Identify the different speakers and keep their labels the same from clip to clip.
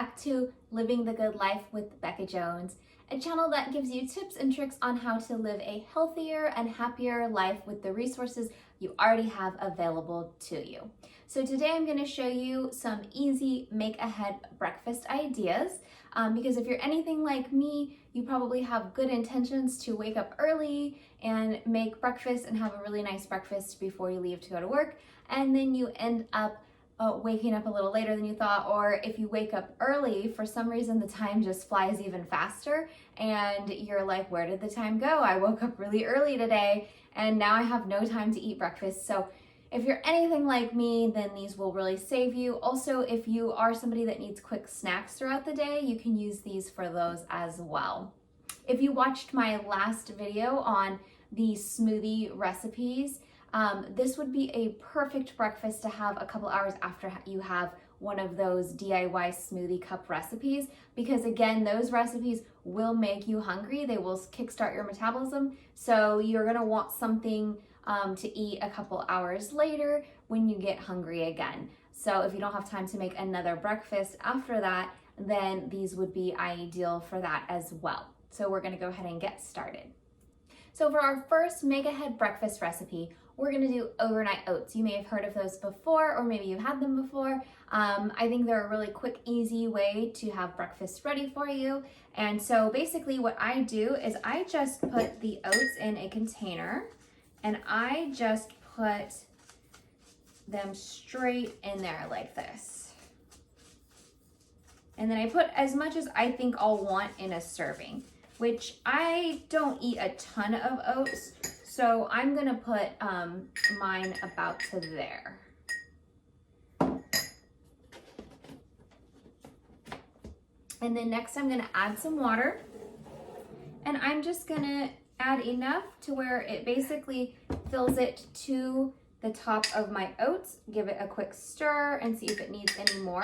Speaker 1: back to Living the Good Life with Becca Jones, a channel that gives you tips and tricks on how to live a healthier and happier life with the resources you already have available to you. So today I'm going to show you some easy make-ahead breakfast ideas because if you're anything like me, you probably have good intentions to wake up early and make breakfast and have a really nice breakfast before you leave to go to work, and then you end up waking up a little later than you thought, or if you wake up early, for some reason the time just flies even faster and you're like, where did the time go? I woke up really early today and now I have no time to eat breakfast. So if you're anything like me, then these will really save you. Also, if you are somebody that needs quick snacks throughout the day, you can use these for those as well. If you watched my last video on the smoothie recipes, this would be a perfect breakfast to have a couple hours after you have one of those DIY smoothie cup recipes, because again, those recipes will make you hungry. They will kickstart your metabolism. So you're gonna want something to eat a couple hours later when you get hungry again. So if you don't have time to make another breakfast after that, then these would be ideal for that as well. So we're gonna go ahead and get started. So for our first make-ahead breakfast recipe, we're gonna do overnight oats. You may have heard of those before, or maybe you've had them before. I think they're a really quick, easy way to have breakfast ready for you. And so basically what I do is I just put the oats in a container and I just put them straight in there like this. And then I put as much as I think I'll want in a serving, which I don't eat a ton of oats, so I'm gonna put mine about to there. And then next I'm gonna add some water, and I'm just gonna add enough to where it basically fills it to the top of my oats. Give it a quick stir and see if it needs any more.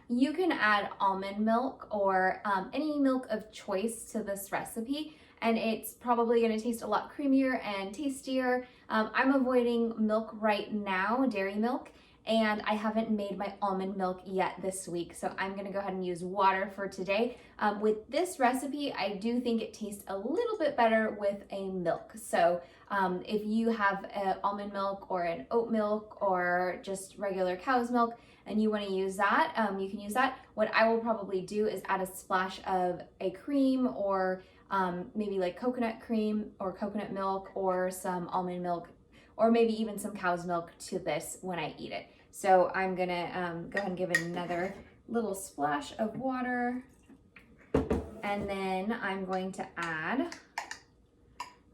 Speaker 1: You can add almond milk or any milk of choice to this recipe, and it's probably going to taste a lot creamier and tastier. I'm avoiding milk right now, dairy milk, and I haven't made my almond milk yet this week, so I'm going to go ahead and use water for today. With this recipe, I do think it tastes a little bit better with a milk. So if you have almond milk or an oat milk or just regular cow's milk, and you want to use that, you can use that. What I will probably do is add a splash of a cream, or maybe like coconut cream or coconut milk or some almond milk, or maybe even some cow's milk to this when I eat it. So I'm gonna go ahead and give it another little splash of water. And then I'm going to add,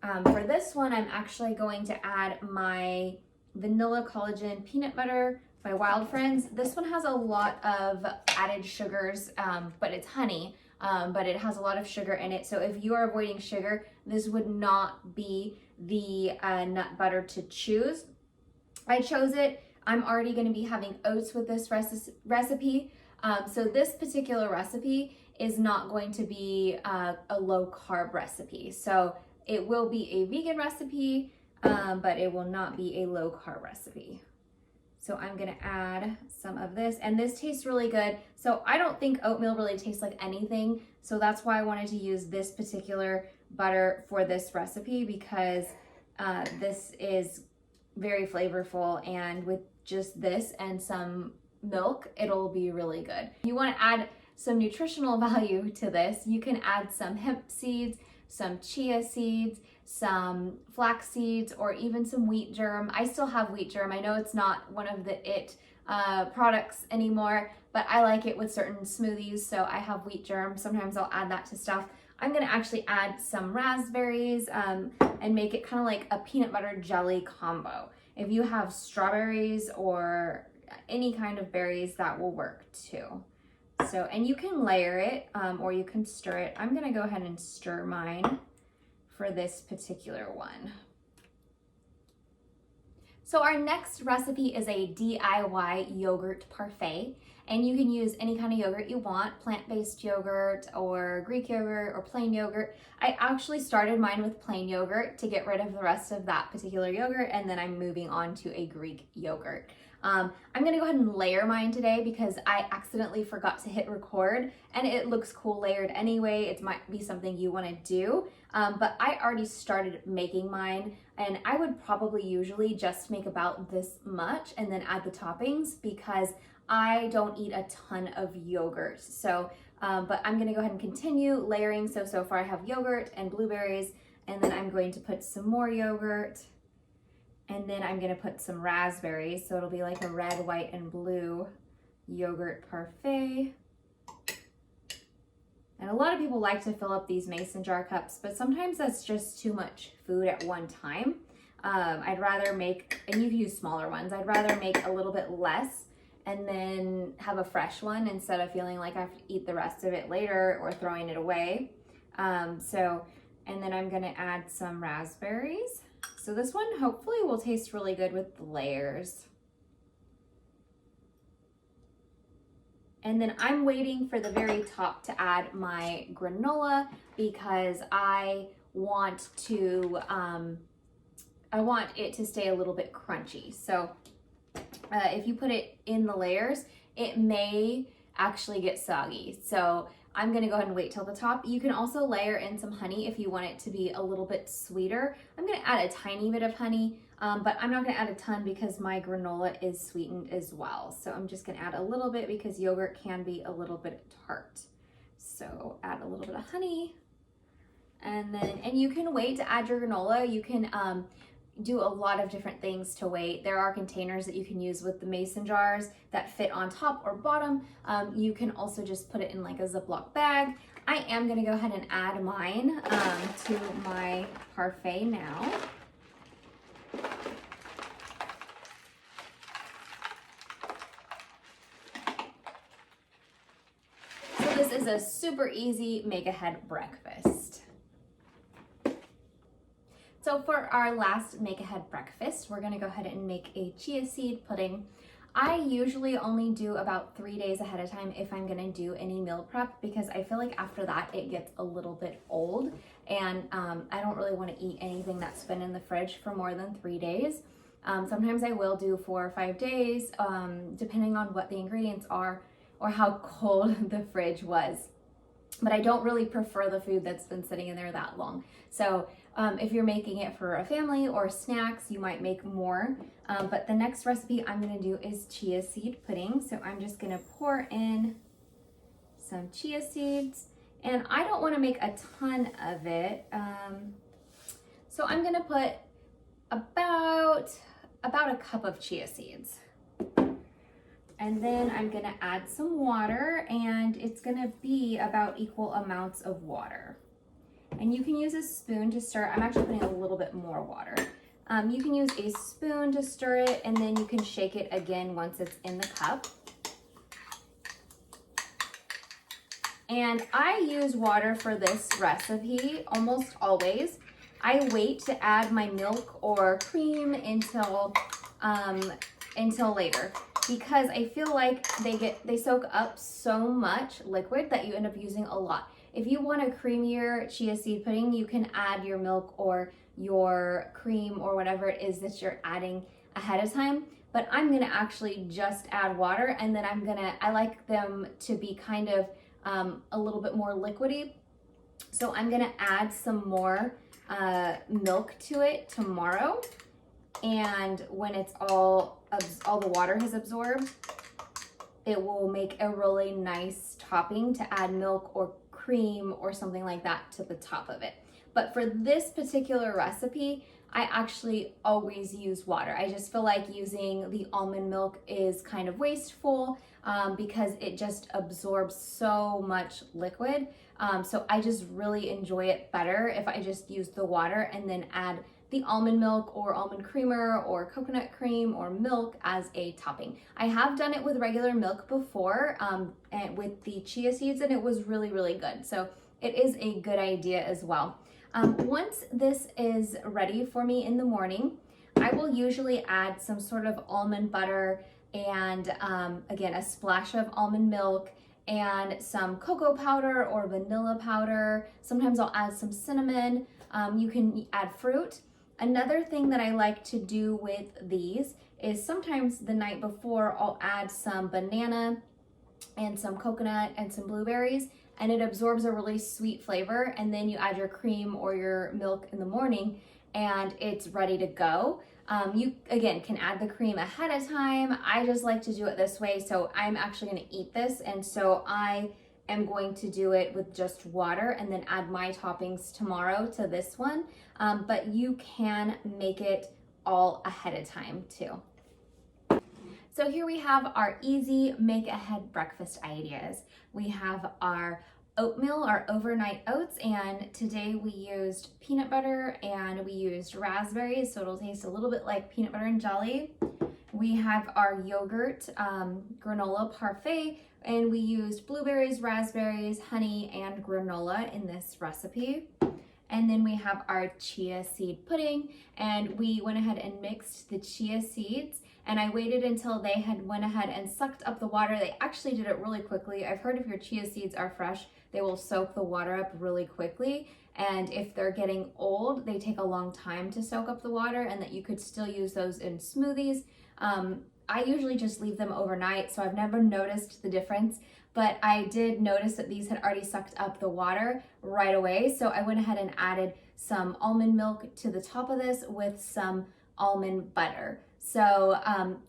Speaker 1: for this one, I'm actually going to add my vanilla collagen peanut butter by Wild Friends. This one has a lot of added sugars, but it's honey, but it has a lot of sugar in it. So if you are avoiding sugar, this would not be the nut butter to choose. I chose it. I'm already going to be having oats with this recipe. So this particular recipe is not going to be a low carb recipe. So it will be a vegan recipe, but it will not be a low carb recipe. So I'm gonna add some of this, and this tastes really good. So I don't think oatmeal really tastes like anything, so that's why I wanted to use this particular butter for this recipe, because this is very flavorful, and with just this and some milk, it'll be really good. If you wanna add some nutritional value to this, you can add some hemp seeds, some chia seeds, some flax seeds, or even some wheat germ. I still have wheat germ. I know it's not one of the products anymore, but I like it with certain smoothies, so I have wheat germ. Sometimes I'll add that to stuff. I'm gonna actually add some raspberries and make it kind of like a peanut butter jelly combo. If you have strawberries or any kind of berries, that will work too. So, and you can layer it or you can stir it. I'm gonna go ahead and stir mine for this particular one. So our next recipe is a DIY yogurt parfait, and you can use any kind of yogurt you want, plant-based yogurt or Greek yogurt or plain yogurt. I actually started mine with plain yogurt to get rid of the rest of that particular yogurt, and then I'm moving on to a Greek yogurt. I'm gonna go ahead and layer mine today because I accidentally forgot to hit record, and it looks cool layered anyway. It might be something you wanna do, but I already started making mine, and I would probably usually just make about this much and then add the toppings because I don't eat a ton of yogurt. So, but I'm gonna go ahead and continue layering. So far I have yogurt and blueberries, and then I'm going to put some more yogurt, and then I'm gonna put some raspberries. So it'll be like a red, white, and blue yogurt parfait. And a lot of people like to fill up these mason jar cups, but sometimes that's just too much food at one time. I'd rather make, and you can use smaller ones, I'd rather make a little bit less and then have a fresh one instead of feeling like I have to eat the rest of it later or throwing it away. And then I'm gonna add some raspberries. So this one hopefully will taste really good with the layers. And then I'm waiting for the very top to add my granola because I want it to stay a little bit crunchy. So if you put it in the layers, it may actually get soggy. So I'm gonna go ahead and wait till the top. You can also layer in some honey if you want it to be a little bit sweeter. I'm gonna add a tiny bit of honey, but I'm not gonna add a ton because my granola is sweetened as well. So I'm just gonna add a little bit because yogurt can be a little bit tart. So add a little bit of honey. And you can wait to add your granola. You can do a lot of different things to weight. There are containers that you can use with the mason jars that fit on top or bottom. You can also just put it in like a Ziploc bag. I am gonna go ahead and add mine to my parfait now. So this is a super easy make-ahead breakfast. So for our last make-ahead breakfast, we're gonna go ahead and make a chia seed pudding. I usually only do about 3 days ahead of time if I'm gonna do any meal prep because I feel like after that it gets a little bit old, and I don't really wanna eat anything that's been in the fridge for more than 3 days. Sometimes I will do 4 or 5 days, depending on what the ingredients are or how cold the fridge was. But I don't really prefer the food that's been sitting in there that long. So if you're making it for a family or snacks, you might make more. But the next recipe I'm gonna do is chia seed pudding. So I'm just gonna pour in some chia seeds, and I don't wanna make a ton of it. So I'm gonna put about a cup of chia seeds. And then I'm gonna add some water, and it's gonna be about equal amounts of water. And you can use a spoon to stir. I'm actually putting a little bit more water. You can use a spoon to stir it, and then you can shake it again once it's in the cup. And I use water for this recipe almost always. I wait to add my milk or cream until later, because I feel like they soak up so much liquid that you end up using a lot. If you want a creamier chia seed pudding, you can add your milk or your cream or whatever it is that you're adding ahead of time. But I'm gonna actually just add water, and then I like them to be kind of a little bit more liquidy. So I'm gonna add some more milk to it tomorrow. And when it's all the water has absorbed, it will make a really nice topping to add milk or cream or something like that to the top of it. But for this particular recipe, I actually always use water. I just feel like using the almond milk is kind of wasteful because it just absorbs so much liquid. So I just really enjoy it better if I just use the water and then add the almond milk or almond creamer or coconut cream or milk as a topping. I have done it with regular milk before and with the chia seeds, and it was really, really good. So it is a good idea as well. Once this is ready for me in the morning, I will usually add some sort of almond butter and again, a splash of almond milk and some cocoa powder or vanilla powder. Sometimes I'll add some cinnamon. You can add fruit. Another thing that I like to do with these is sometimes the night before I'll add some banana and some coconut and some blueberries, and it absorbs a really sweet flavor, and then you add your cream or your milk in the morning and it's ready to go. You again can add the cream ahead of time. I just like to do it this way, so I'm actually going to eat this, and so I am going to do it with just water and then add my toppings tomorrow to this one. But you can make it all ahead of time too. So here we have our easy make ahead breakfast ideas. We have our oatmeal, our overnight oats, and today we used peanut butter and we used raspberries, so it'll taste a little bit like peanut butter and jelly. We have our yogurt granola parfait, and we used blueberries, raspberries, honey, and granola in this recipe. And then we have our chia seed pudding, and we went ahead and mixed the chia seeds, and I waited until they had went ahead and sucked up the water. They actually did it really quickly. I've heard if your chia seeds are fresh, they will soak the water up really quickly. And if they're getting old, they take a long time to soak up the water, and that you could still use those in smoothies. I usually just leave them overnight, so I've never noticed the difference, but I did notice that these had already sucked up the water right away. So I went ahead and added some almond milk to the top of this with some almond butter. So,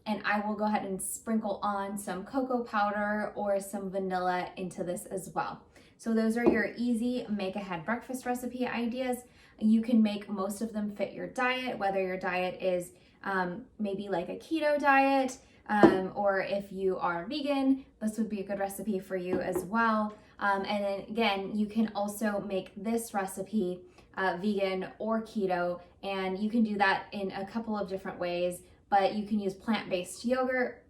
Speaker 1: and I will go ahead and sprinkle on some cocoa powder or some vanilla into this as well. So those are your easy make ahead breakfast recipe ideas. You can make most of them fit your diet, whether your diet is maybe like a keto diet, or if you are vegan, this would be a good recipe for you as well. And then again, you can also make this recipe vegan or keto, and you can do that in a couple of different ways, but you can use plant-based yogurt,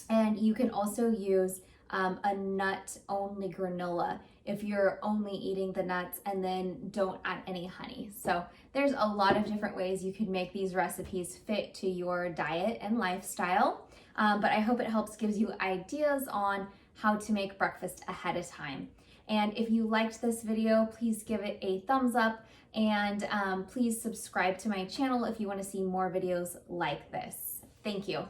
Speaker 1: and you can also use a nut-only granola if you're only eating the nuts and then don't add any honey. So there's a lot of different ways you can make these recipes fit to your diet and lifestyle. But I hope it helps, gives you ideas on how to make breakfast ahead of time. And if you liked this video, please give it a thumbs up, and please subscribe to my channel if you want to see more videos like this. Thank you.